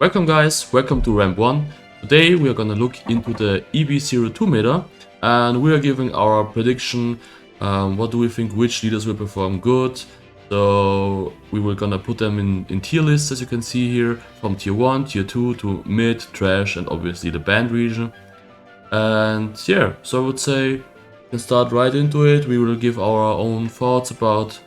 Welcome guys, welcome to Ramp 1. Today we are gonna look into the EB02 meta and we are giving our prediction, what do we think which leaders will perform good. So we were gonna put them in tier lists, as you can see here, from tier 1, tier 2 to mid, trash and obviously the banned region. And yeah, so I would say we can start right into it. We will give our own thoughts about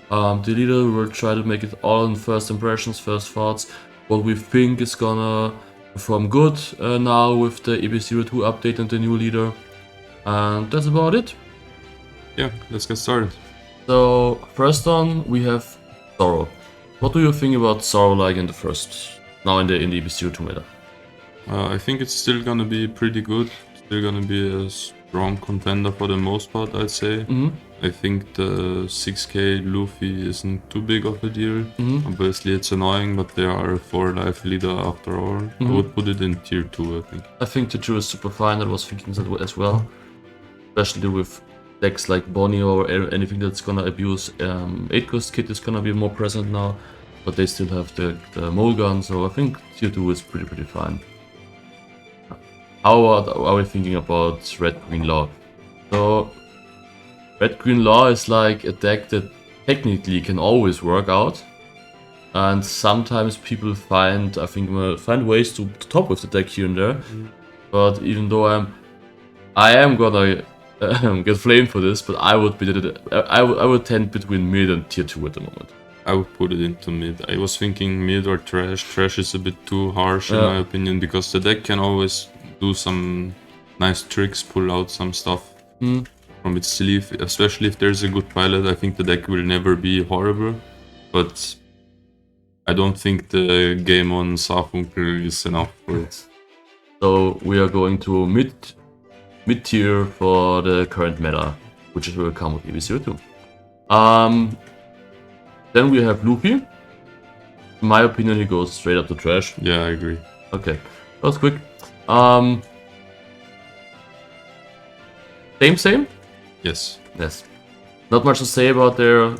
the leader. We will try to make it all in first impressions, first thoughts, what we think is gonna perform good now with the EB02 update and the new leader. And that's about it. Yeah, let's get started. So first on we have Sorrow. What do you think about Sorrow like in the first, now in the EB02 meta? I think it's still gonna be pretty good. Still gonna be a strong contender for the most part, I'd say. I think the 6k Luffy isn't too big of a deal. Obviously it's annoying, but they are a 4-life leader after all. I would put it in tier 2, I think. I think the 2 is super fine. I was thinking that as well. Especially with decks like Bonnie or anything that's gonna abuse 8 Ghost Kit is gonna be more present now. But they still have the Mole Gun, so I think tier 2 is pretty fine. How are we thinking about Red Green Law? So Red Green Law is like a deck that technically can always work out, and sometimes people find ways to top with the deck here and there. But even though I am gonna get flamed for this, but I would tend between mid and tier 2 at the moment. I would put it into mid. I was thinking mid or trash. Trash is a bit too harsh in my opinion, because the deck can always do some nice tricks, pull out some stuff from its sleeve, especially if there's a good pilot. I think the deck will never be horrible, but I don't think the game on Safunkel is enough for it. So we are going to mid tier for the current meta, which will come with EB02. Then we have Luffy. In my opinion, he goes straight up to trash. Yeah, I agree. Okay, that was quick. Same? Yes. Not much to say about there.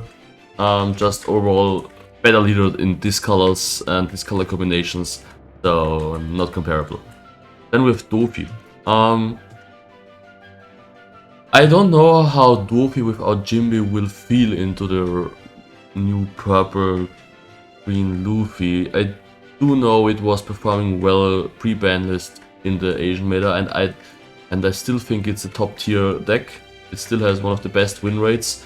Just overall better leader in these colors and these color combinations, so not comparable. Then with Dofi. I don't know how Dofi without Jimby will feel into the new purple green Luffy. I do know it was performing well pre-ban list in the Asian meta, and I still think it's a top tier deck. It still has one of the best win rates.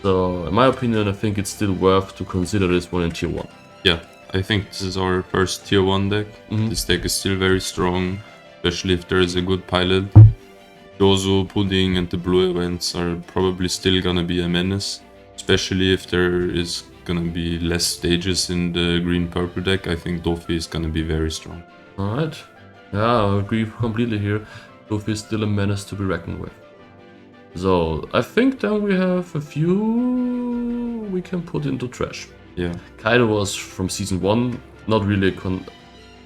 So in my opinion, I think it's still worth to consider this one in tier 1. Yeah, I think this is our first tier 1 deck. This deck is still very strong, especially if there is a good pilot. Jozo, Pudding and the blue events are probably still gonna be a menace, especially if there is gonna be less stages in the green-purple deck. I think Dofi is gonna be very strong. Alright, yeah, I agree completely here. Luffy is still a menace to be reckoned with. So I think then we have a few we can put into trash. Yeah. Kaido was from season 1 not really a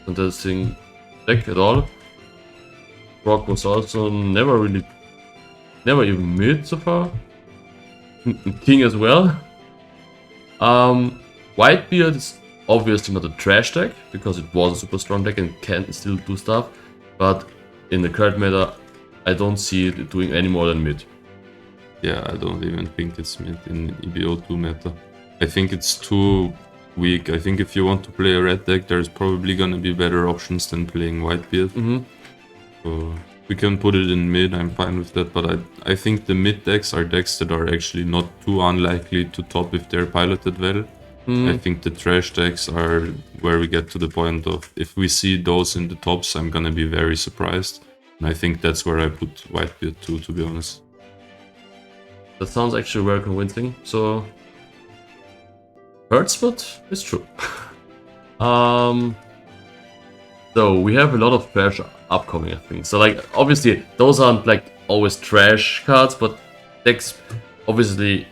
contesting deck at all. Rock was also never even mid so far. King as well. Whitebeard is obviously not a trash deck, because it was a super strong deck and can still do stuff, but in the current meta I don't see it doing any more than mid. Yeah, I don't even think it's mid in EB02 meta. I think it's too weak. I think if you want to play a red deck, there's probably gonna be better options than playing Whitebeard. So we can put it in mid, I'm fine with that, but I think the mid decks are decks that are actually not too unlikely to top if they're piloted well. I think the trash decks are where we get to the point of, if we see those in the tops, I'm gonna be very surprised. And I think that's where I put Whitebeard too, to be honest. That sounds actually very convincing, so hurts, but it's true. So we have a lot of trash upcoming, I think. So like obviously those aren't like always trash cards, but decks, obviously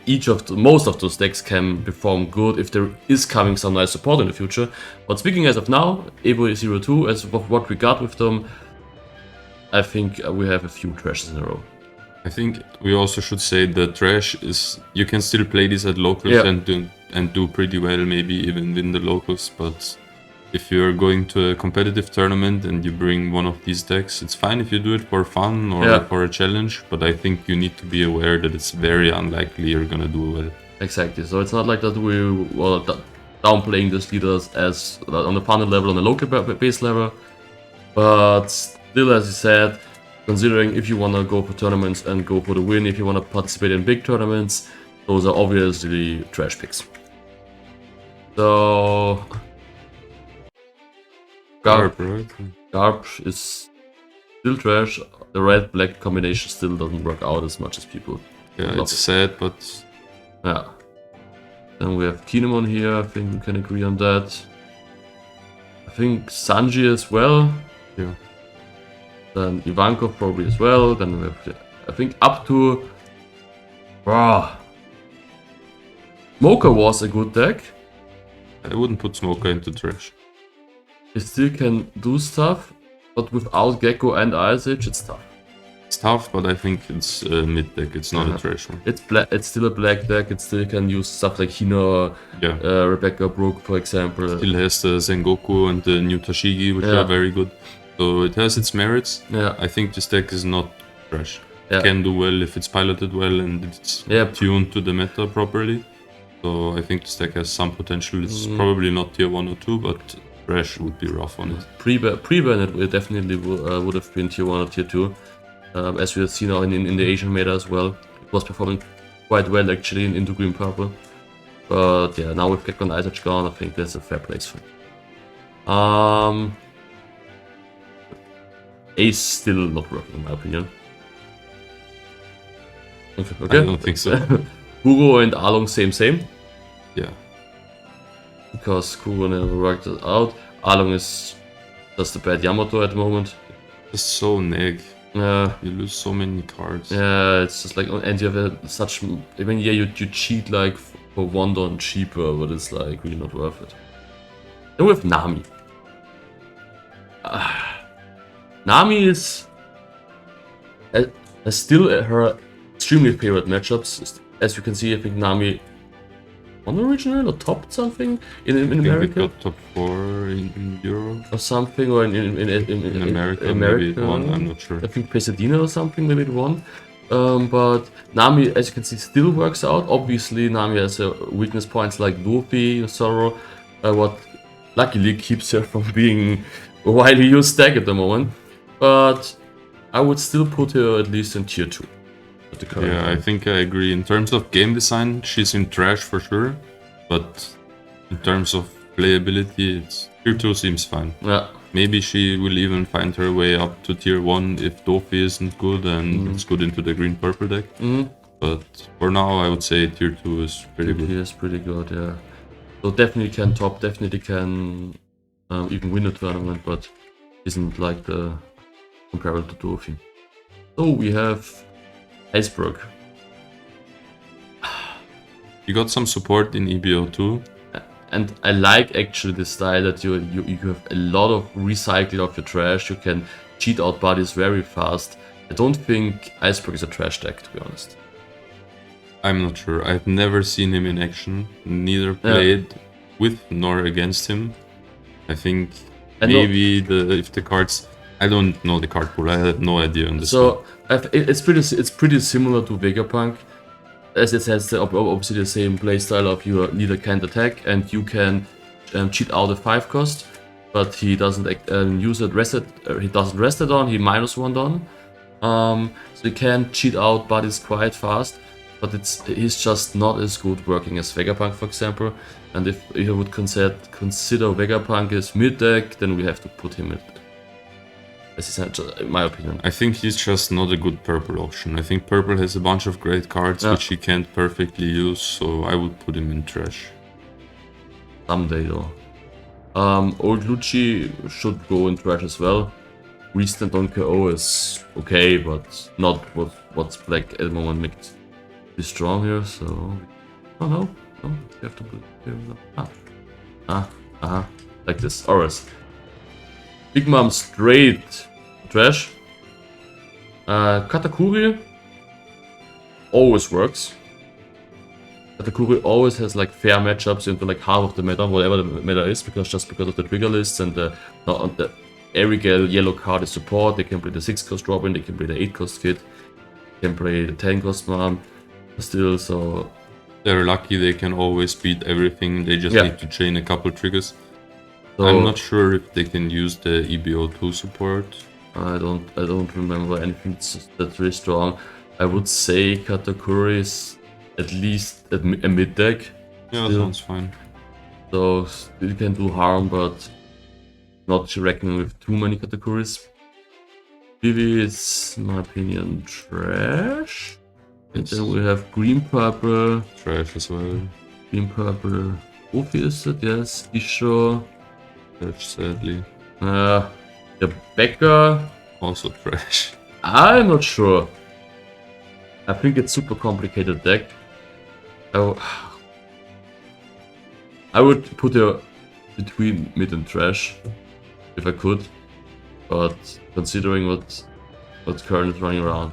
most of those decks can perform good if there is coming some nice support in the future. But speaking as of now, EB02, as of what we got with them, I think we have a few trashes in a row. I think we also should say that trash is, you can still play this at locals and do pretty well, maybe even win the locals, but if you're going to a competitive tournament and you bring one of these decks, it's fine if you do it for fun or for a challenge, but I think you need to be aware that it's very unlikely you're gonna do well. Exactly. So it's not like that we were downplaying these leaders as on the panel level, on the local base level, but still, as you said, considering if you want to go for tournaments and go for the win, if you want to participate in big tournaments, those are obviously trash picks. So Garb is still trash. The red-black combination still doesn't work out as much as people. Yeah, it's sad, but yeah. Then we have Kinemon here. I think we can agree on that. I think Sanji as well. Yeah. Then Ivankov probably as well. Then we have, I think, up to Smoker was a good deck. I wouldn't put Smoker into trash. It still can do stuff, but without Gecko and Ice Age, it's tough. It's tough, but I think it's a mid deck. It's not a trash one. It's still a black deck. It still can use stuff like Hino, Rebecca Brook, for example. Still has the Sengoku and the new Tashigi, which are very good. So it has its merits. Yeah. I think this deck is not trash. Yeah. It can do well if it's piloted well and it's tuned to the meta properly. So I think this deck has some potential. It's probably not tier 1 or 2, but trash would be rough on it. Pre-ban it definitely would have been tier 1 or tier 2. As we have seen now in the Asian meta as well. It was performing quite well actually into green purple. But yeah, now with Gecko and Ice Age gone, I think that's a fair place for it. Ace still not working in my opinion. Okay. I don't think so. Kuro and Along same. Yeah. Because Kuro never worked it out. Along is just a bad Yamato at the moment. It's so neg. Yeah. You lose so many cards. Yeah, it's just like, and you have such, I mean, yeah, you cheat like for 1 don cheaper, but it's like really not worth it. Then we have Nami. Nami is still her extremely favorite matchups. As you can see, I think Nami won the regional or topped something in America. I think it got top 4 in Europe. Or something, or in America, maybe it won, I'm not sure. I think Pasadena or something, maybe it won. But Nami, as you can see, still works out. Obviously, Nami has weakness points like Luffy, Zoro, what luckily keeps her from being a widely used deck at the moment. But I would still put her at least in tier 2. Yeah, I think I agree. In terms of game design, she's in trash for sure. But in terms of playability, tier 2 seems fine. Yeah. Maybe she will even find her way up to tier 1 if Dofi isn't good and it's good into the green-purple deck. But for now, I would say tier 2 is pretty good. Tier 2 is pretty good, yeah. So definitely can top, definitely can even win a tournament, but isn't like the comparable to Dofi. So we have Iceberg. You got some support in EB02. And I like actually the style that you have a lot of recycling of your trash. You can cheat out bodies very fast. I don't think Iceberg is a trash deck, to be honest. I'm not sure. I've never seen him in action. Neither played with nor against him. I think maybe if the cards. I don't know the card pool. I have no idea on this. So it's pretty similar to Vega Punk, as it has obviously the same playstyle of your leader can't attack and you can cheat out a 5 cost, but he doesn't use it. He doesn't rest it on. He -1 on. So he can cheat out bodies quite fast, but he's just not as good working as Vega Punk, for example. And if you would consider Vega Punk as mid deck, then we have to put him at. This is in my opinion. I think he's just not a good purple option. I think purple has a bunch of great cards which he can't perfectly use, so I would put him in trash. Someday though. Old Luchi should go in trash as well. Restant on KO is okay, but not what's black at the moment makes be strong here, so no, you have to put like this. Alright. Big Mom straight trash. Katakuri always works. Katakuri always has like fair matchups into like half of the meta, whatever the meta is, because of the trigger lists and the every yellow card is support. They can play the 6 cost Robin, they can play the 8 cost Kid, they can play the 10 cost Mom still, so they're lucky they can always beat everything. They just need to chain a couple triggers. So, I'm not sure if they can use the EB02 support. I don't remember anything that's really strong. I would say Katakuri is at least a mid deck. Yeah, still. Sounds fine. So still can do harm, but not reckoning with too many Katakuris. Vivi is, in my opinion, trash. And then we have green purple. Trash as well. Green purple. Luffy is it? Yes. Isho. Trash, sadly. The Becker. Also trash. I'm not sure. I think it's super complicated deck. I would put her between mid and trash if I could, but considering what's currently running around,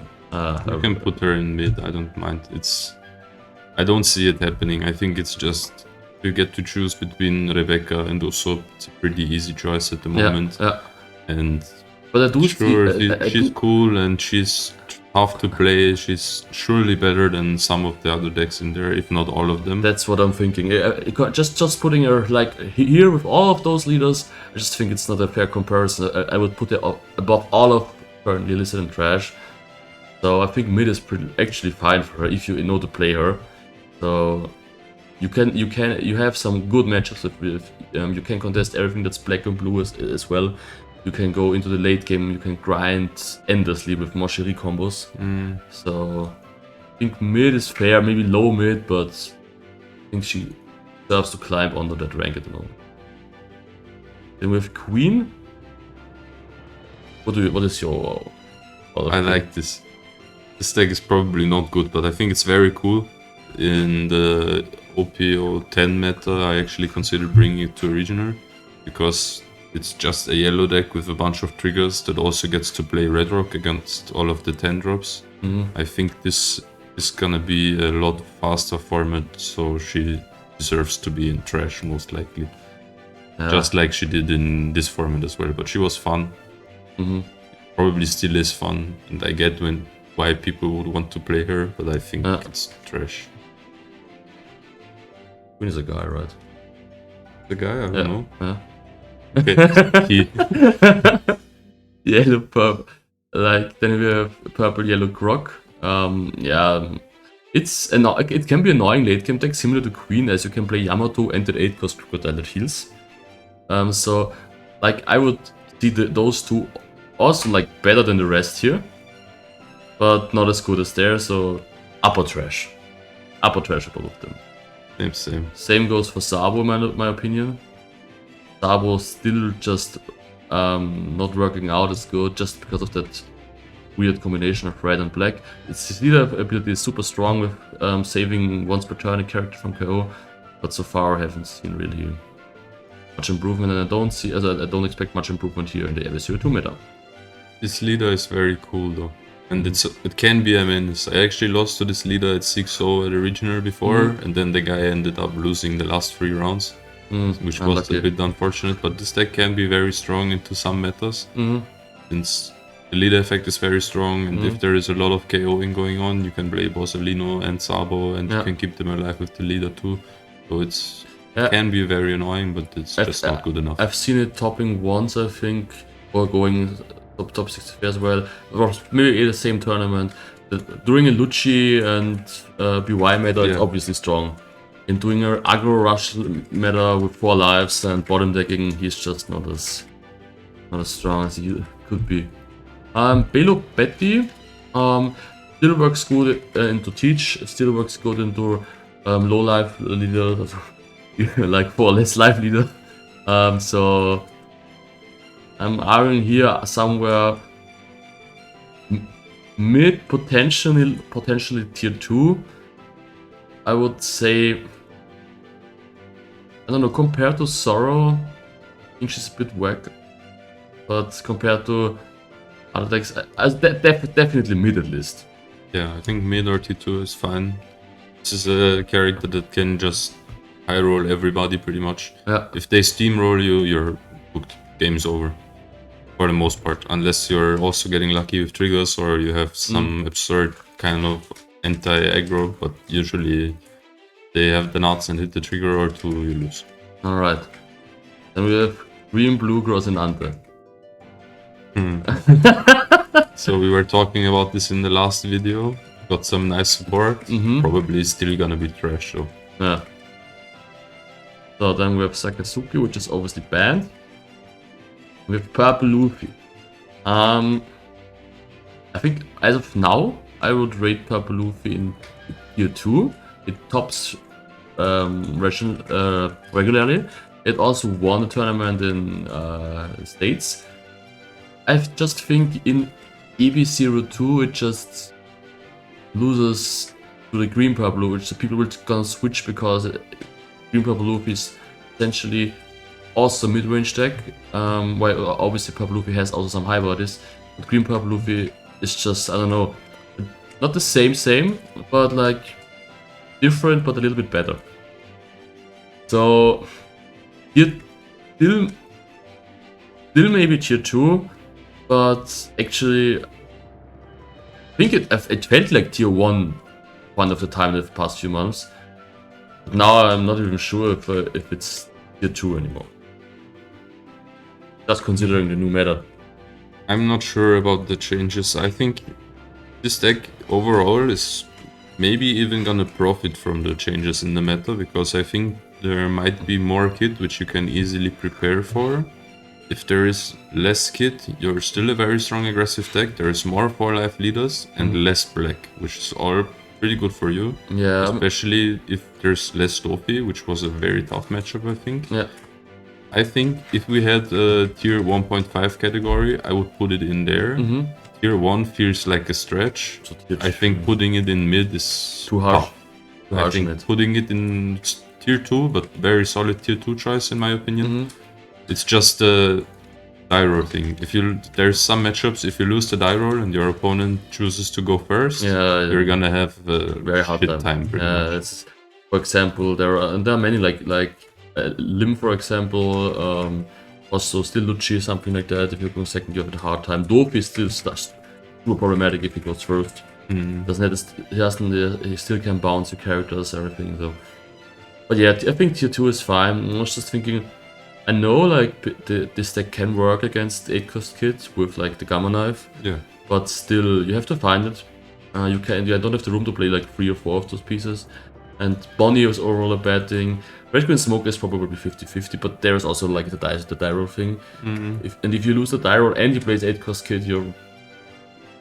you can put her in mid. I don't mind. I don't see it happening. I think it's just you get to choose between Rebecca and Usopp. It's a pretty easy choice at the moment. Yeah. And but I do she's cool and she's tough to play. She's surely better than some of the other decks in there, if not all of them. That's what I'm thinking. Just putting her like here with all of those leaders, I just think it's not a fair comparison. I would put it above all of currently listed in trash. So I think mid is actually fine for her if you know to play her. So you have some good matchups with you can contest everything that's black and blue as well. You can go into the late game, you can grind endlessly with Moshiri combos. So I think mid is fair, maybe low mid, but I think she deserves to climb under that rank at the moment. Then we have Queen. What is your... I like this. This deck is probably not good, but I think it's very cool. In the OPO10 meta, I actually considered bringing it to a regional, because it's just a yellow deck with a bunch of triggers that also gets to play Red Rock against all of the 10 drops. I think this is gonna be a lot faster format, so she deserves to be in trash most likely. Just like she did in this format as well, but she was fun. Probably still is fun, and I get why people would want to play her, but I think it's trash. Queen is a guy, right? The guy? I don't know. Yeah. Okay. Yellow purple, like then we have purple yellow grog. It can be annoying late game deck similar to Queen, as you can play Yamato and the 8 cost crocodile that heals. So like I would see those two also like better than the rest here, but not as good as there. So upper trash both of them. Same goes for Sabo, in my opinion. Sabo still just not working out as good just because of that weird combination of red and black. Its leader ability is super strong with saving once per turn a character from KO, but so far I haven't seen really much improvement, and I don't expect much improvement here in the EB02 meta. This leader is very cool though, and it can be a menace. I actually lost to this leader at 6-0 at a regional before, and then the guy ended up losing the last 3 rounds. Which was a bit unfortunate, but this deck can be very strong into some metas. Since the leader effect is very strong, and if there is a lot of KOing going on, you can play Bosalino and Sabo, and you can keep them alive with the leader too. So it can be very annoying, but it's just not good enough. I've seen it topping once, I think, or going top 60 as well, or maybe the same tournament. During a Luchi and BY meta, it's obviously strong. In doing an aggro rush meta with 4 lives and bottom decking, he's just not as strong as he could be. Belo Betty still works good into teach, still works good into low life leader, like 4 less life leader. So I'm eyeing here somewhere mid, potentially tier 2. I would say, I don't know, compared to Sorrow, I think she's a bit whack. But compared to other decks, definitely mid at least. Yeah, I think mid or T2 is fine. This is a character that can just high roll everybody pretty much. Yeah. If they steamroll you, you're booked. Game's over. For the most part, unless you're also getting lucky with triggers or you have some absurd kind of anti-aggro, but usually they have the nuts and hit the trigger or two, you lose. Alright. Then we have green, blue, gross, and ante. So we were talking about this in the last video. Got some nice support. Probably still gonna be trash though. Yeah. So then we have Sakazuki, which is obviously banned. We have purple Luffy. I think as of now, I would rate purple Luffy in tier 2. It tops regularly. It also won a tournament in States. I just think in EB02 it just loses to the green purple, which the people will gonna switch because green purple Luffy is essentially also mid-range deck. While obviously purple Luffy has also some high bodies, but green purple Luffy is just, I don't know, not the same, but like different, but a little bit better. So here still maybe tier 2, but actually I think it felt like tier 1 of the time in the past few months. But now I'm not even sure if it's tier 2 anymore. Just considering the new meta. I'm not sure about the changes. I think this deck overall is maybe even gonna profit from the changes in the meta, because I think there might be more kit which you can easily prepare for. If there is less kit, you're still a very strong aggressive deck. There is more 4-life leaders and less black, which is all pretty good for you. Yeah. Especially if there's less Luffy, which was a very tough matchup, I think. Yeah. I think if we had a tier 1.5 category, I would put it in there. Tier 1 feels like a stretch. So I think putting it in mid is too harsh. I think putting it in tier 2, but very solid tier 2 choice in my opinion. It's just a die roll thing. There's some matchups, if you lose the die roll and your opponent chooses to go first, you're gonna have a very hard time. It's, for example, there are many like Lim, for example, also still Luchi, something like that. If you're going second, you have a hard time. Dofi is still super problematic if he goes first. He still can bounce your characters, everything. So, but yeah, I think tier 2 is fine. I was just thinking, I know like this deck can work against 8-cost kits with like the Gamma Knife. Yeah. But still, you have to find it. You don't have the room to play like 3 or 4 of those pieces. And Bonnie is overall a bad thing. Red Green Smoke is probably 50-50, but there's also like the die roll thing. If you lose the die roll and you play 8-cost kit,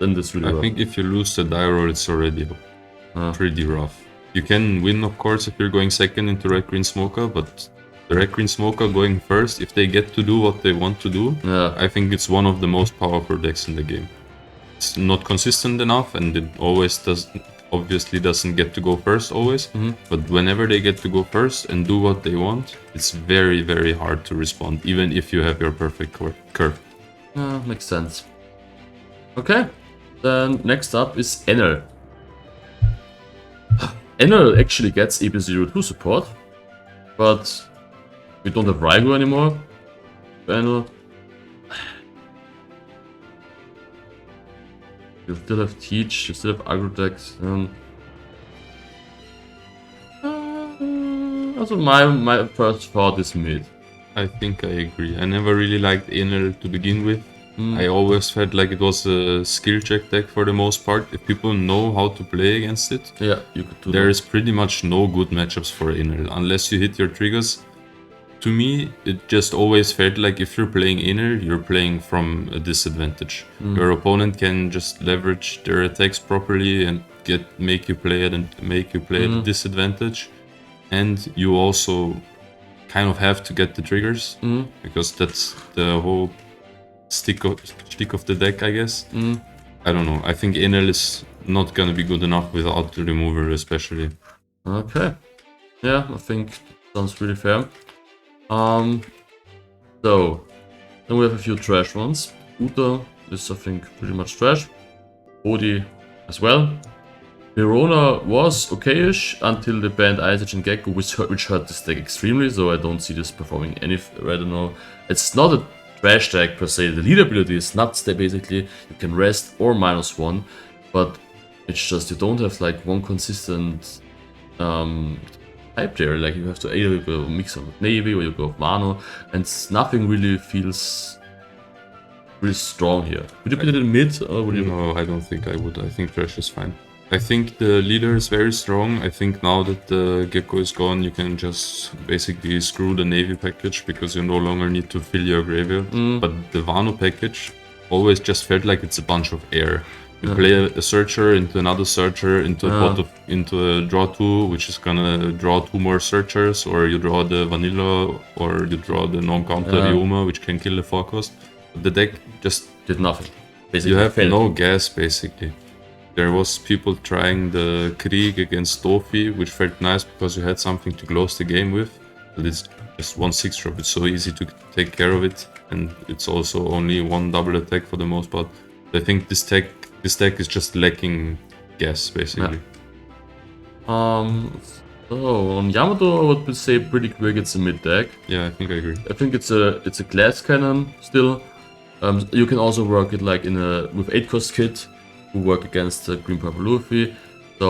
then this really rough. I think if you lose the die roll, it's already pretty rough. You can win, of course, if you're going second into Red Green Smoker, but the Red Green Smoker going first, if they get to do what they want to do, I think it's one of the most powerful decks in the game. It's not consistent enough, and it obviously doesn't get to go first always, but whenever they get to go first and do what they want, it's very, very hard to respond, even if you have your perfect curve. Makes sense. Okay, then next up is Enel. Enel actually gets EB02 support, but we don't have Rajo anymore. Enel. You still have Teach, you still have aggro decks. Also my first thought is mid. I think I agree. I never really liked Enel to begin with. I always felt like it was a skill check deck for the most part. If people know how to play against it, yeah, you could do there is pretty much no good matchups for Enel unless you hit your triggers. To me, it just always felt like if you're playing Enel, you're playing from a disadvantage. Your opponent can just leverage their attacks properly and make you play at a disadvantage, and you also kind of have to get the triggers because that's the whole stick of the deck, I guess. I don't know. I think Enel is not gonna be good enough without the remover, especially. Okay. Yeah, I think sounds really fair. So then we have a few trash ones. Uta is, I think, pretty much trash. Bodhi as well. Verona was okayish until they banned Ice and Gecko, which hurt this deck extremely, so I don't see this performing any. I don't know. It's not a trash deck per se. The lead ability is nuts. There basically you can rest or -1, but it's just you don't have like one consistent type there. Like you have to either go mix up with Navy or you go with Mano, and nothing really feels really strong here. Would you put it in mid or would you? No, I don't think I would. I think trash is fine. I think the leader is very strong. I think now that the Gecko is gone, you can just basically screw the Navy package because you no longer need to fill your graveyard. But the Wano package always just felt like it's a bunch of air. You play a searcher into another searcher into a draw 2, which is gonna draw 2 more searchers, or you draw the vanilla, or you draw the non-counter Ryuma, which can kill the 4 cost. But the deck just did nothing. Basically, you have no gas basically. There was people trying the Krieg against Dofi, which felt nice because you had something to close the game with. But it's just 1/6 drop. It's so easy to take care of it, and it's also only 1 double attack for the most part. I think this deck is just lacking gas basically. So on Yamato, I would say pretty quick it's a mid deck. Yeah, I think I agree. I think it's a glass cannon still. You can also work it like with 8 cost kit. Work against Green Purple Luffy, so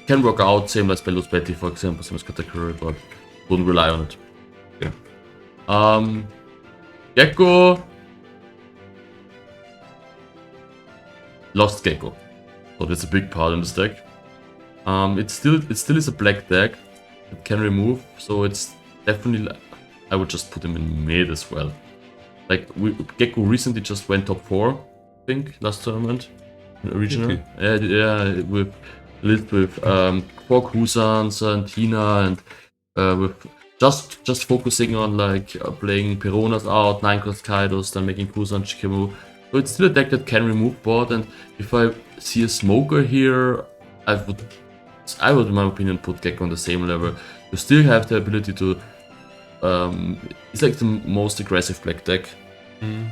can work out, same like Spellos Betty for example, same as Category, but wouldn't rely on it. Yeah. Gecko lost Gecko, so that's a big part in this deck. It still is a black deck. It can remove, so it's definitely I would just put him in mid as well. Like Gecko recently just went top 4, I think, last tournament. Regional, with 4 Kusans and Tina, and with just focusing on like playing Peronas out, 9 cost Kaidos, then making Kusan Shikemu. So it's still a deck that can remove board, and if I see a smoker here, I would in my opinion put Gecko on the same level. You still have the ability to it's like the most aggressive black deck.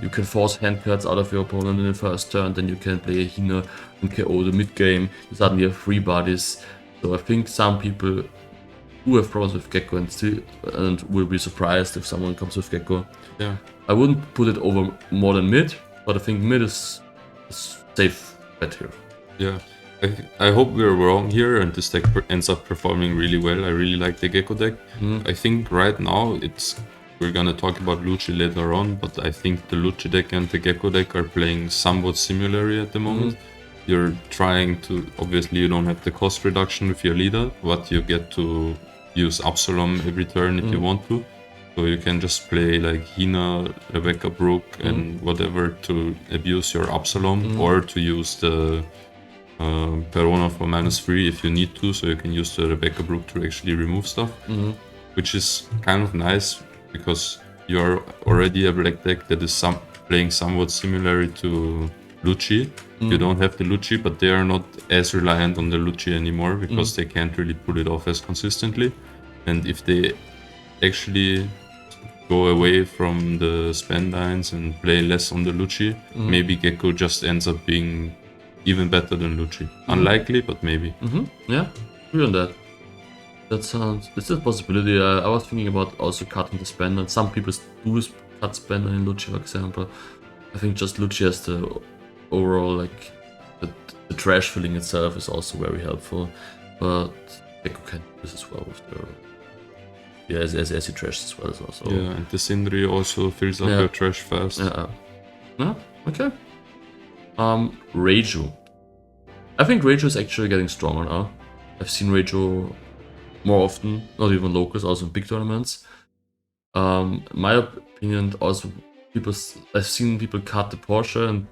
You can force hand cards out of your opponent in the first turn, then you can play a Hina and KO the mid game. You suddenly have 3 bodies. So I think some people who have problems with Gecko and will be surprised if someone comes with Gecko. Yeah. I wouldn't put it over more than mid, but I think mid is a safe bet here. Yeah. I hope we're wrong here and this deck ends up performing really well. I really like the Gecko deck. I think right now we're gonna talk about Luchi later on, but I think the Luchi deck and the Gecko deck are playing somewhat similarly at the moment. You're trying to, obviously you don't have the cost reduction with your leader, but you get to use Absalom every turn if you want to. So you can just play like Hina, Rebecca Brook and whatever to abuse your Absalom, or to use the Perona for -3 if you need to, so you can use the Rebecca Brook to actually remove stuff, which is kind of nice because you're already a black deck that is playing somewhat similar to Luchi. You don't have the Luchi, but they are not as reliant on the Luchi anymore because they can't really pull it off as consistently. And if they actually go away from the Spendines and play less on the Luchi, maybe Gecko just ends up being even better than Luchi. Unlikely, but maybe. Yeah, agree on that. It's a possibility. I was thinking about also cutting the Spender. Some people do cut Spender in Luchi, for example. I think just Luchi has the overall, like, the trash filling itself is also very helpful. But Gecko can do this as well with the as he trashes as well. So. Yeah, and the Sindri also fills up your trash fast. Yeah, okay. Rajo. I think Rajo is actually getting stronger now. I've seen Rajo more often, not even locals, also in big tournaments. My opinion, also I've seen people cut the Porsche and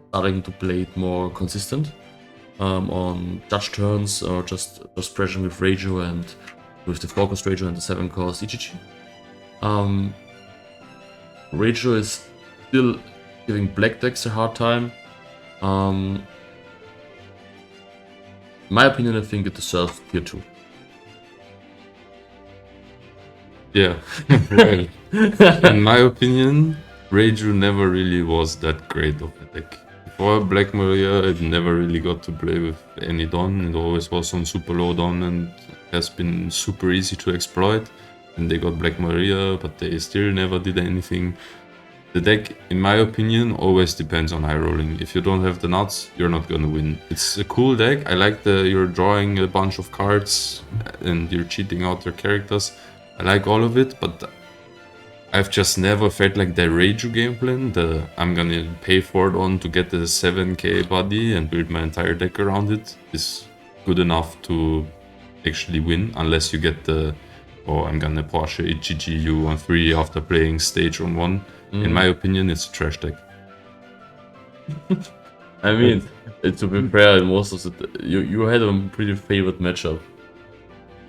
starting to play it more consistent on judge turns, or just pressuring with Rajo and with the 4-cost Rajo and the 7-cost EGG. Rajo is still giving black decks a hard time. My opinion, I think it deserves tier 2. Yeah, well, in my opinion, Raiju never really was that great of a deck. If before Black Maria, I never really got to play with any Don. It always was on super low Don and has been super easy to exploit. And they got Black Maria, but they still never did anything. The deck, in my opinion, always depends on high rolling. If you don't have the nuts, you're not gonna win. It's a cool deck. I like you're drawing a bunch of cards and you're cheating out your characters. I like all of it, but I've just never felt like the Rajo game plan, I'm gonna pay for it on to get the 7k body and build my entire deck around it, is good enough to actually win, unless you get I'm gonna Porsche EGG you on 3 after playing stage on 1. In my opinion, it's a trash deck. I mean, to be fair, most of you had a pretty favorite matchup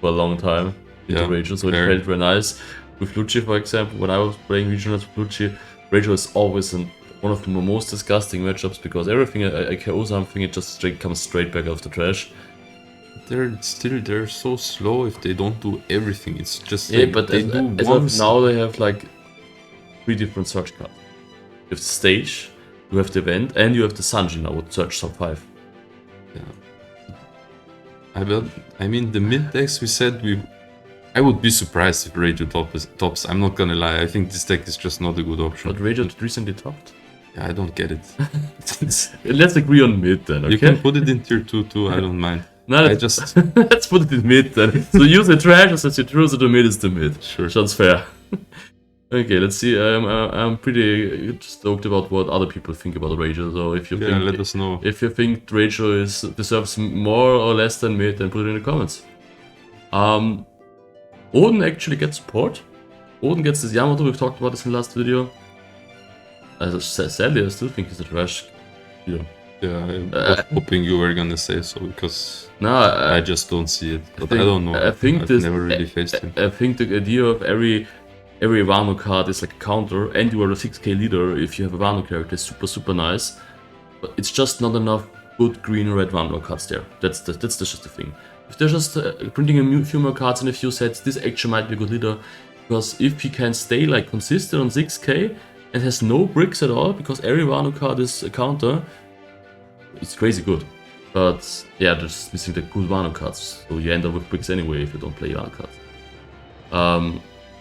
for a long time with the Rajo, so it felt very nice. With Luchi, for example, when I was playing regionals with Luchi, Rajo is always one of the most disgusting matchups because everything I KO something, it just comes straight back off the trash. They're so slow if they don't do everything. It's just but as of now they have like 3 different search cards. You have the stage, you have the event, and you have the Sanji now with search sub 5. Yeah. I mean, the mid decks we said I would be surprised if Rajo tops. I'm not gonna lie. I think this deck is just not a good option. But Rajo recently topped. Yeah, I don't get it. Let's agree on mid then. Okay? You can put it in tier 2 too. I don't mind. No, let's put it in mid then. So use the trash as you true, so the mid is the mid. Sure, sounds fair. Okay, let's see. I'm pretty stoked about what other people think about Rajo. So if you think, let us know. If you think Rajo deserves more or less than mid, then put it in the comments. Odin actually gets support. Odin gets this Yamato, we've talked about this in the last video. Sadly, I still think he's a trash. Yeah, I was hoping you were gonna say so, because I just don't see it. But I don't know. I've never really faced him. I think the idea of every Wano card is like a counter, and you are a 6k leader if you have a Wano character is super nice. But it's just not enough good green or red Wano cards there. That's just the thing. If they're just printing a few more cards in a few sets, this actually might be a good leader. Because if he can stay like consistent on 6k and has no bricks at all, because every Wano card is a counter, it's crazy good. But yeah, they're just missing the good Wano cards, so you end up with bricks anyway if you don't play Wano cards.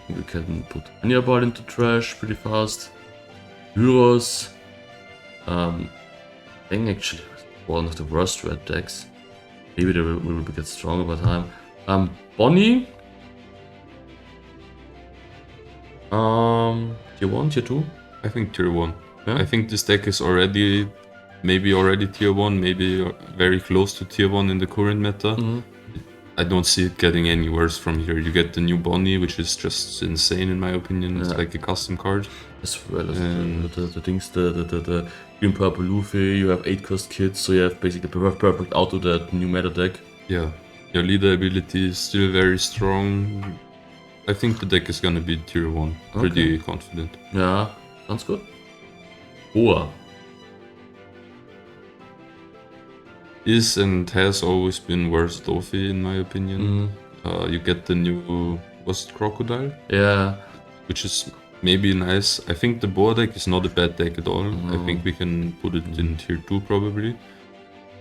We can put Anya Ball into trash pretty fast. Euros. Thing actually one of the worst red decks. Maybe they will get stronger by time. Bonnie. Tier 1, tier 2? I think tier 1. Yeah? I think this deck is maybe already tier 1, maybe very close to tier 1 in the current meta. I don't see it getting any worse from here. You get the new Bonnie, which is just insane in my opinion. It's like a custom card. As well as the things, the green purple Luffy, you have 8 cost kits, so you have basically perfect out of that new meta deck. Yeah, your leader ability is still very strong. I think the deck is gonna be tier 1, pretty confident. Yeah, sounds good. Boa. Is and has always been worse Luffy in my opinion. You get the new, was it Crocodile? Yeah. Which is maybe nice. I think the Boa deck is not a bad deck at all. I think we can put it in tier 2 probably.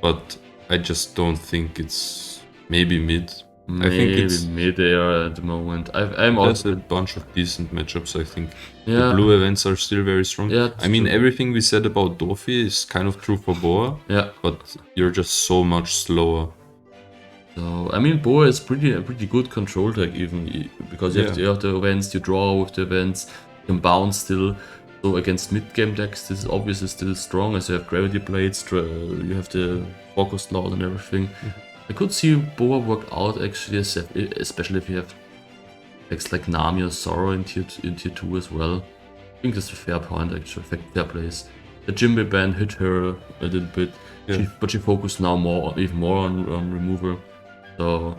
But I just don't think it's maybe mid. I think it's mid there at the moment. There's a bunch of decent matchups, I think. Yeah. The blue events are still very strong. Yeah, I mean, everything we said about Luffy is kind of true for Boa. Yeah. But you're just so much slower. So, I mean, Boa is pretty good control deck even, because you have the events, you draw with the events, you can bounce still. So against mid-game decks, this is obviously still strong, as you have Gravity Blades, you have the Focus Loud and everything. I could see Boa work out actually, especially if you have decks like Nami or Zoro in tier 2 as well. I think that's a fair point actually, fair place. The Jinbe ban hit her a little bit, but she focused now even more on removal. So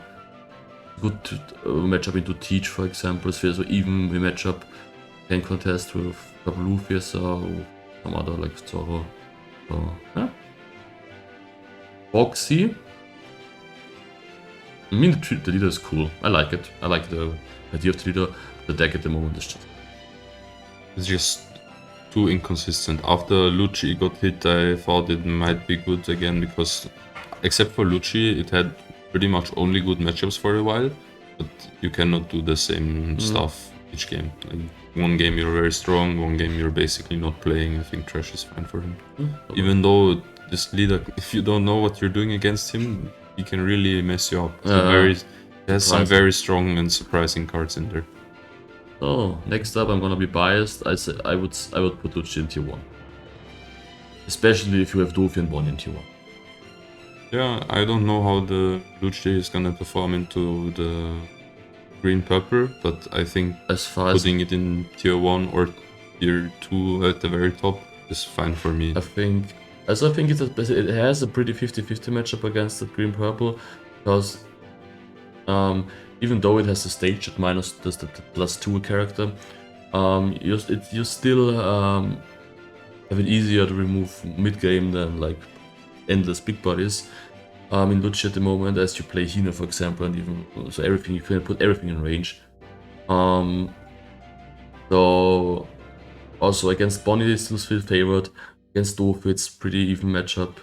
good matchup into Teach, for example, so even we matchup can contest with Luffy or some other like Zoro. So yeah. Foxy. I mean, the leader is cool. I like it. I like the idea of the leader. The deck at the moment is just... It's just too inconsistent. After Luchi got hit, I thought it might be good again because, except for Luchi, it had pretty much only good matchups for a while. But you cannot do the same stuff each game. Like, one game you're very strong, one game you're basically not playing. I think Trash is fine for him. Even though this leader, if you don't know what you're doing against him, he can really mess you up. He has some very strong and surprising cards in there. Oh, next up, I'm gonna be biased. I would put Luchi in tier 1. Especially if you have Luffy and Bonnie in tier 1. Yeah, I don't know how the Luchi is gonna perform into the green purple, but I think putting it in tier 1 or tier 2 at the very top is fine for me. I think it has a pretty 50-50 matchup against the green purple, because even though it has the stage at minus the +2 character, you still have it easier to remove mid game than like endless big bodies in Luchi at the moment, as you play Hina, for example, and even so everything you can put everything in range. So also against Bonnie, it's still favored. Against Doof, it's pretty even matchup,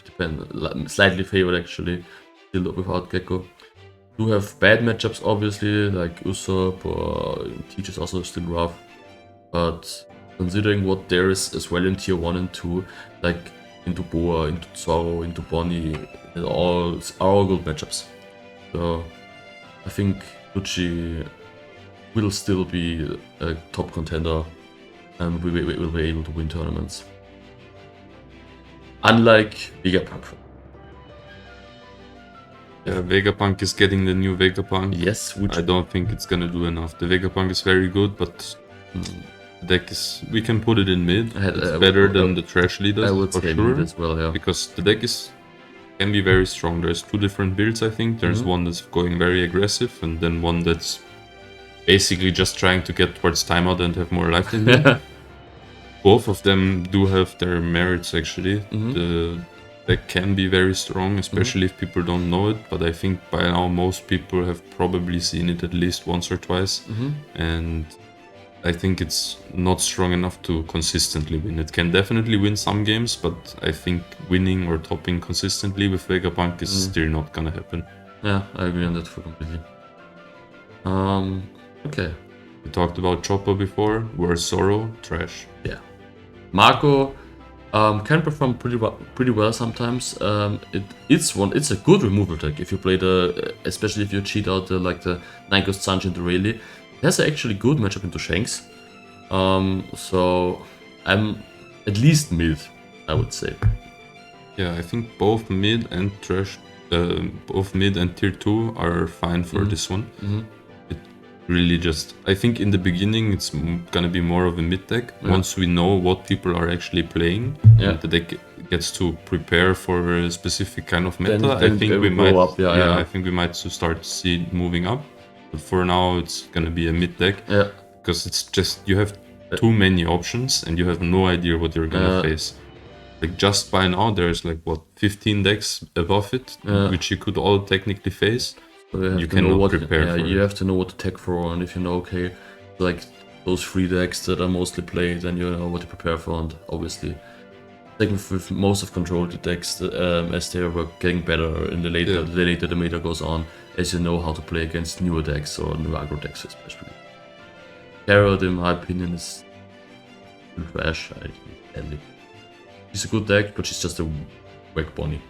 slightly favored actually, still without Gecko. Do have bad matchups obviously, like Usopp or Teach is also still rough, but considering what there is as well in tier 1 and 2, like into Boa, into Zoro, into Bonnie, are all good matchups. So I think Luchi will still be a top contender and we will be able to win tournaments. Unlike Vega Punk. Yeah, Vegapunk is getting the new Vegapunk. Yes, I don't think it's gonna do enough. The Vegapunk is very good, but the deck is... We can put it in mid. It's better than the Trash leaders, I would for say sure. mid as well, yeah. Because the deck can be very strong. There's two different builds, I think. There's one that's going very aggressive, and then one that's basically just trying to get towards timeout and have more life in it. Both of them do have their merits, actually. The deck can be very strong, especially if people don't know it, but I think by now most people have probably seen it at least once or twice, and I think it's not strong enough to consistently win. It can definitely win some games, but I think winning or topping consistently with Vegapunk is still not gonna happen. Yeah, I agree on that for completely. Okay. We talked about Chopper before, where's Zoro? Trash. Yeah. Marco can perform pretty well sometimes. It's a good removal deck if you play especially if you cheat out the 9 Ghost Sanji into Rayleigh. It has actually good matchup into Shanks. So I'm at least mid, I would say. Yeah, I think both mid and Trash, both mid and tier 2 are fine for this one. It really just, I think in the beginning it's gonna be more of a mid deck. Once we know what people are actually playing, and the deck gets to prepare for a specific kind of meta, I think we might I think we might start to see it moving up. But for now it's gonna be a mid deck, because it's just, you have too many options and you have no idea what you're gonna face. Like just by now there's 15 decks above it, which you could all technically face. So you cannot prepare for it. You have to know what to tech for, and if you know, okay, like those 3 decks that are mostly played, then you know what to prepare for. And obviously, like with most of Control the decks, as they were getting better in the later the meta goes on, as you know how to play against newer decks or new aggro decks especially. Carrot, in my opinion, is trash. She's a good deck, but she's just a whack Bonnie.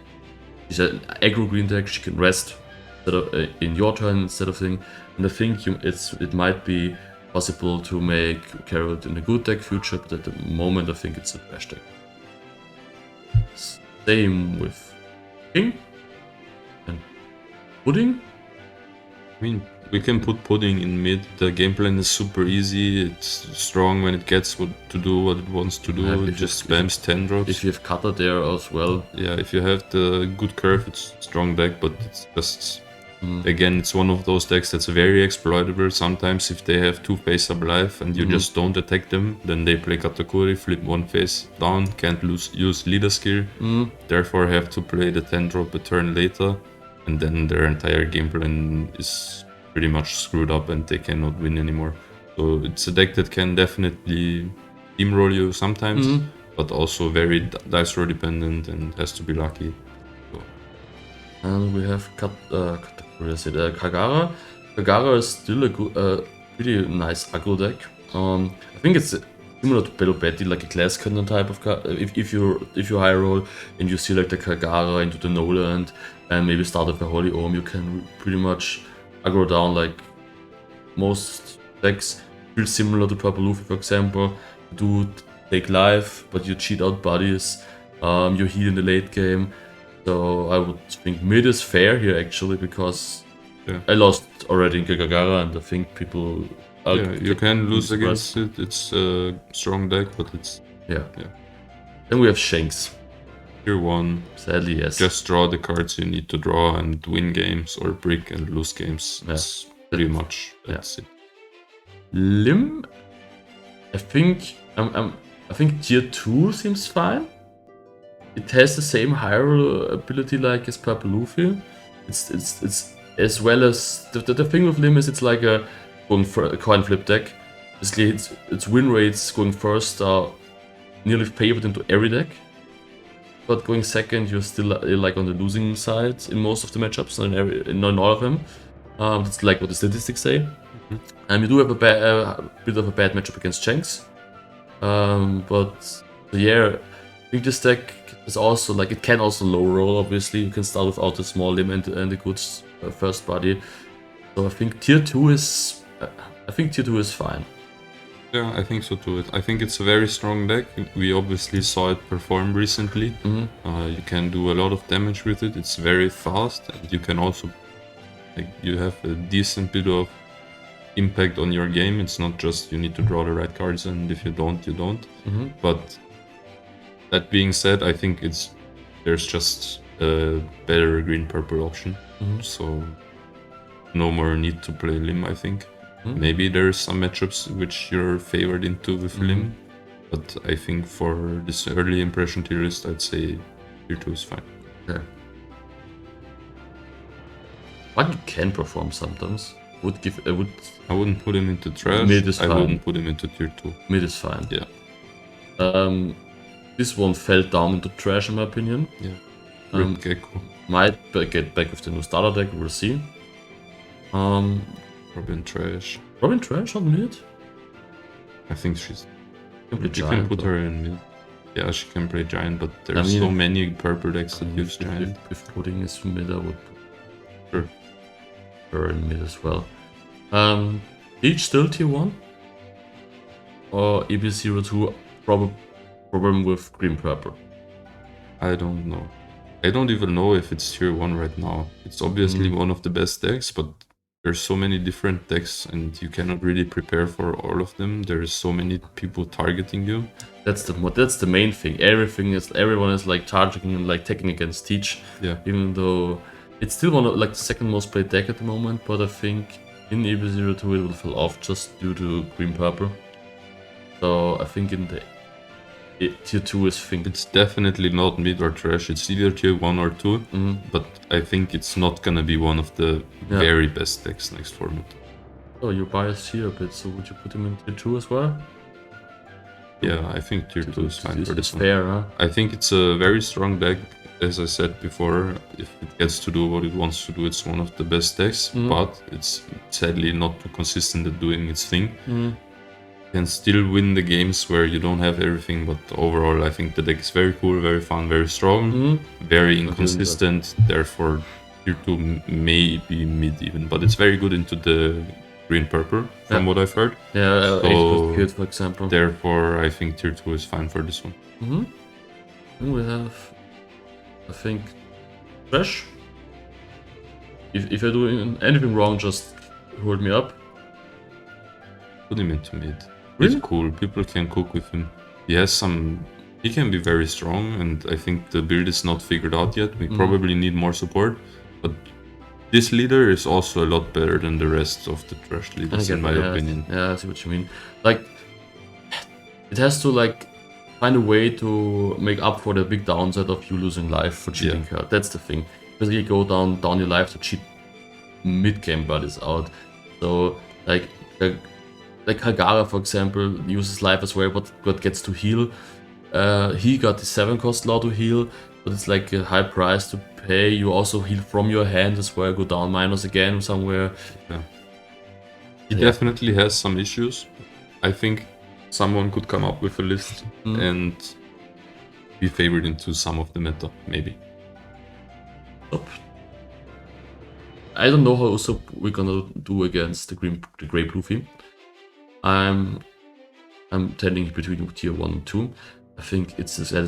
She's an aggro green deck. She can rest in your turn instead of thing, and I think it might be possible to make Carrot in a good deck future, but at the moment I think it's a trash deck. Same with King and Pudding. I mean, we can put Pudding in mid. The game plan is super easy. It's strong when it gets to do what it wants to do. It just spams 10 drops. If you have Cutter there as well. Yeah, if you have the good curve, it's a strong deck, but it's just... Again, it's one of those decks that's very exploitable. Sometimes if they have 2 face-up life and you just don't attack them, then they play Katakuri, flip 1 face down, can't use leader skill, therefore have to play the 10 drop a turn later, and then their entire game plan is pretty much screwed up and they cannot win anymore. So it's a deck that can definitely steamroll you sometimes, but also very dice roll dependent and has to be lucky. So. And we have Kagara. Kagara is still a good, pretty nice aggro deck. I think it's similar to Pelopetti, like a class cannon type of card. If you high roll and you see like the Kagara into the Noland and maybe start with a Holy Ohm, you can pretty much aggro down like most decks. Feel similar to Purple Luffy, for example. You do take life, but you cheat out bodies. You heal in the late game. So I would think mid is fair here actually, because I lost already in Kagara, and I think people. You can lose against it. It's a strong deck, but it's yeah. Then we have Shanks. Tier 1. Sadly, yes. Just draw the cards you need to draw and win games, or brick and lose games. That's pretty much that's it. Lim, I think I think tier 2 seems fine. It has the same high roll ability like as Purple Luffy. It's as well as the thing with Lim is it's like a going for a coin flip deck. Basically, its win rates going first are nearly favored into every deck, but going second you're still like on the losing side in most of the matchups, not in all of them. That's like what the statistics say. You do have a bit of a bad matchup against Shanks, but yeah, I think this deck is also like it can also low roll. Obviously, you can start without a small limb and a good first body. So I think tier 2 is. I think tier 2 is fine. Yeah, I think so too. I think it's a very strong deck. We obviously saw it perform recently. You can do a lot of damage with it. It's very fast, and you can also you have a decent bit of impact on your game. It's not just you need to draw the right cards, and if you don't, you don't. But that being said, I think there's just a better green-purple option. So no more need to play Lim, I think. Maybe there's some matchups which you're favored into with Lim, but I think for this early impression tier list, I'd say tier 2 is fine. Okay. But you can perform sometimes. I wouldn't put him into trash. Mid is fine. I wouldn't put him into tier 2. Mid is fine. Yeah. This one fell down into trash in my opinion. Yeah. Rip Gecko. Might get back with the new starter deck, we'll see. Robin trash. Robin trash on mid? I think she's. You can put her in mid. Yeah, she can play giant, but there's so many purple decks that use giant. If putting is mid, I would put her in mid as well. Each still tier 1? Or EB02 problem with green purple? I don't know. I don't even know if it's tier 1 right now. It's obviously one of the best decks, but there's so many different decks and you cannot really prepare for all of them. There's so many people targeting you. That's the main thing. Everyone is like targeting and like taking against Teach. Yeah. Even though it's still one of like the second most played deck at the moment, but I think in EB02 it will fall off just due to green purple. So I think in the tier 2 is It's definitely not mid or trash. It's either tier 1 or 2, but I think it's not gonna be one of the very best decks next format. Oh, you're biased here a bit, so would you put him in tier 2 as well? Yeah, I think tier 2 is fine for this one. Fair, huh? I think it's a very strong deck. As I said before, if it gets to do what it wants to do, it's one of the best decks, but it's sadly not too consistent at doing its thing. Can still win the games where you don't have everything, but overall I think the deck is very cool, very fun, very strong, very inconsistent, therefore tier 2 may be mid even, but it's very good into the green-purple from what I've heard. Yeah, so, good, for example. Therefore I think tier 2 is fine for this one. Then we have, I think, trash. If I do anything wrong, just hold me up. Put him into mid. Really? He's cool. People can cook with him. He can be very strong, and I think the build is not figured out yet. We probably need more support, but this leader is also a lot better than the rest of the trash leaders, in my opinion. Yeah, I see what you mean. Like, it has to like find a way to make up for the big downside of you losing life for cheating card. That's the thing. Basically, go down your life to cheat mid-game buddies out. So like. like Hagara, for example, uses life as well, but gets to heal. He got the 7-cost law to heal, but it's like a high price to pay. You also heal from your hand as well, go down minus again somewhere. Yeah. He definitely has some issues. I think someone could come up with a list and be favored into some of the meta, maybe. I don't know how Usopp we're gonna do against the Grey Luffy. I'm tending between tier 1 and 2. I think it's a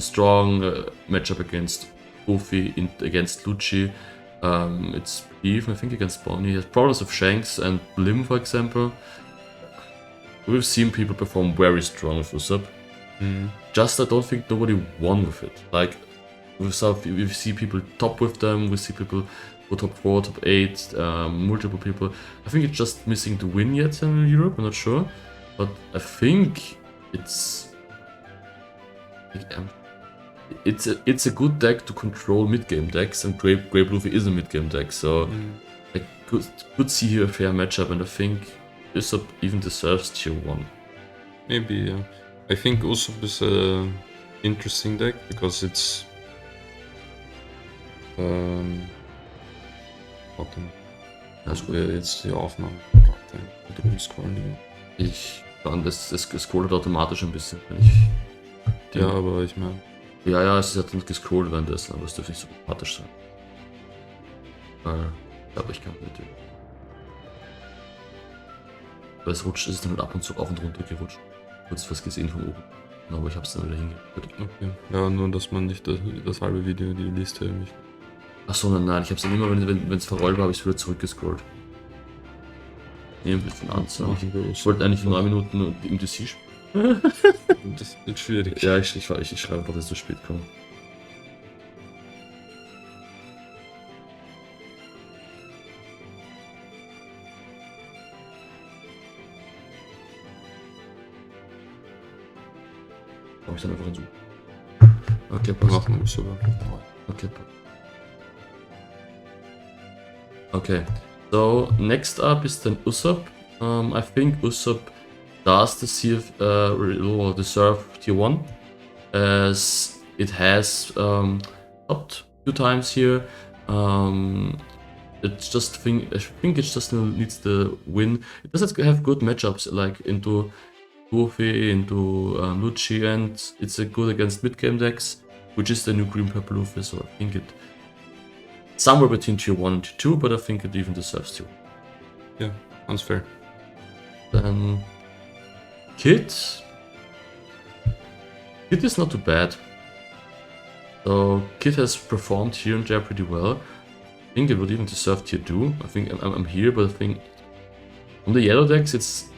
strong matchup against Luffy, against Luchi. It's even, I think, against Bonnie. He has problems with Shanks and Blim, for example. We've seen people perform very strong with Usopp. Just I don't think nobody won with it. Like, we see people top with them, we see people go top 4, top 8, multiple people. I think it's just missing the win yet in Europe, I'm not sure. But I think it's a good deck to control mid-game decks, and Grey Luffy is a mid-game deck, so I could see here a fair matchup, and I think Usopp even deserves tier 1. Maybe, yeah. I think Usopp is a interesting deck because it's bottom. Jetzt die Aufnahme. Du bist Ich kann das gescrollt automatisch ein bisschen, wenn ich. Ja, aber ich meine. Ja, es hat dann gescrollt währenddessen, aber es dürfte nicht so automatisch sein. Weil, aber ich kann nicht. Weil es rutscht, ist dann halt ab und zu auf und runter gerutscht. Kurz was gesehen von oben. Aber ich hab's dann wieder hingeführt. Okay. Ja, nur dass man nicht das halbe Video, die Liste nicht. Achso, nein, ich hab's dann immer, wenn es verrollt war, habe ich es wieder zurückgescrollt. Ein bisschen Anzahl. Ich wollte eigentlich 9 Minuten im DC spielen. Das wird schwierig. Ja, ich schreibe einfach, dass es zu spät kommt. Mach ich dann einfach hinzu. Okay, passt. Machen wir sogar. Okay, passt. Okay, so next up is then Usopp. I think Usopp does deserve tier 1, as it has topped 2 times here. It's just I think it just needs the win. It does have good matchups like into Luffy, into Luchi, and it's a good against mid-game decks, which is the new green purple Luffy. So I think it somewhere between tier 1 and tier 2, but I think it even deserves tier 1. Yeah, sounds fair. Then Kid is not too bad. So Kid has performed here and there pretty well. I think it would even deserve tier 2. I think I'm here, but I think on the yellow decks it's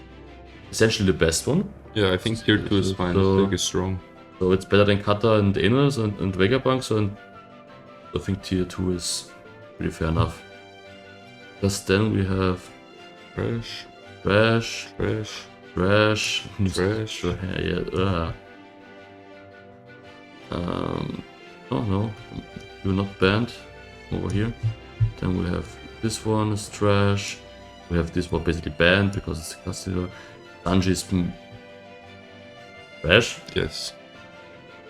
essentially the best one. Yeah, I think tier 2 is fine. So, I think it's strong. So it's better than Kata and Enel and Vega Punk, so I think tier 2 is pretty fair enough. Because then we have Trash. Yeah. Oh no, you're not banned over here. Then we have this one is trash. We have this one basically banned because it's a custodian. Sanji is trash. Yes,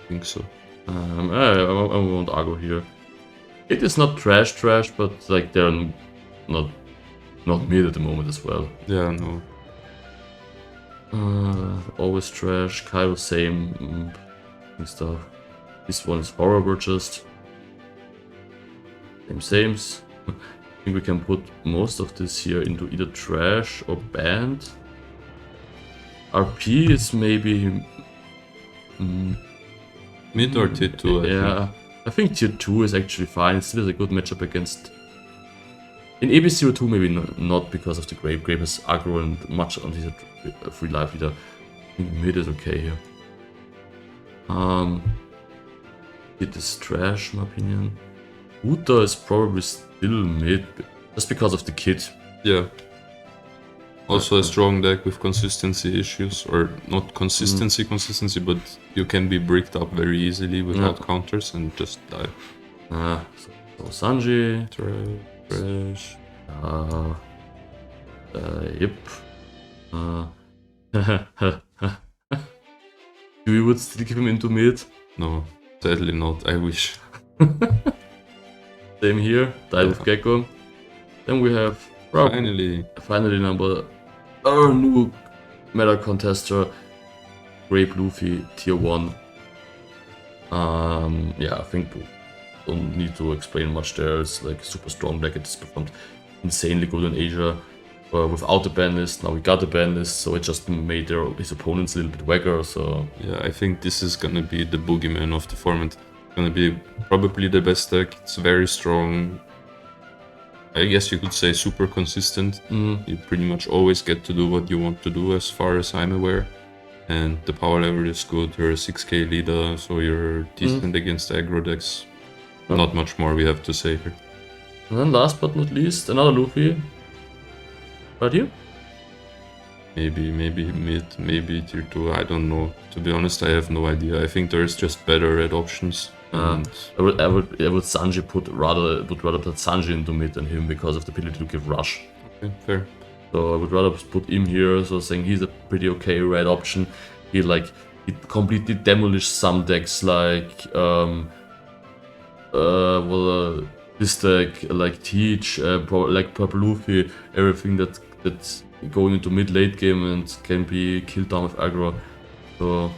I think so. I won't argue here. It is not trash, but like they're not mid at the moment as well. Yeah, no. Always trash. Kyle, same stuff. This one is horrible, just same. I think we can put most of this here into either trash or banned. RP is maybe Mid or tier 2, I think tier 2 is actually fine. It still is a good matchup against. In EB02 maybe not because of the Grape. Grape has aggro and much on his free life leader. I think mid is okay here. It is trash, in my opinion. Uta is probably still mid, just because of the kit. Yeah. Also a strong deck with consistency issues, or not consistency, but you can be bricked up very easily without counters and just die. So Sanji. Trash. Yep. We would still keep him into mid. No, sadly not. I wish. Same here. Died with Gecko. Then we have finally number our new meta contester, Grape Luffy tier 1. Yeah, I think we don't need to explain much there. It's like a super strong deck. It's performed insanely good in Asia. Without the ban list, now we got the ban list, so it just made his opponents a little bit wagger. So yeah, I think this is gonna be the boogeyman of the format. It's gonna be probably the best deck. It's very strong. I guess you could say super consistent. You pretty much always get to do what you want to do, as far as I'm aware. And the power level is good. You're a 6k leader, so you're decent against aggro decks. Not much more we have to say here. And then last but not least, another Luffy. Right here? Maybe mid, maybe tier 2, I don't know. To be honest, I have no idea. I think there's just better red options. I would Sanji would rather put Sanji into mid than him because of the ability to give rush. Okay, fair. So I would rather put him here, so saying he's a pretty okay red option. He completely demolished some decks like this deck like Teach, like Purple Luffy, everything that's going into mid-late game and can be killed down with aggro. So I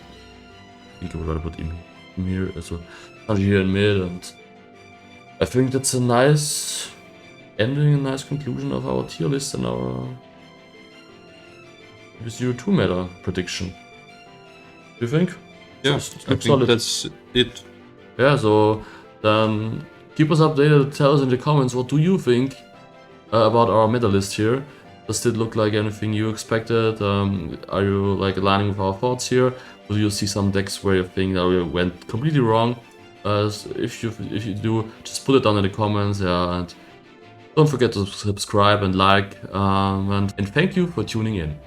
think I would rather put him here, so Sanji here in mid, and I think that's a nice ending, a nice conclusion of our tier list and our EB02 meta prediction. Do you think? Yeah, I think that's it. Yeah, so then keep us updated, tell us in the comments what do you think about our meta list here. Does it look like anything you expected? Are you like aligning with our thoughts here? Or do you see some decks where you think that we went completely wrong? If you do, just put it down in the comments, yeah, and don't forget to subscribe and like, and thank you for tuning in.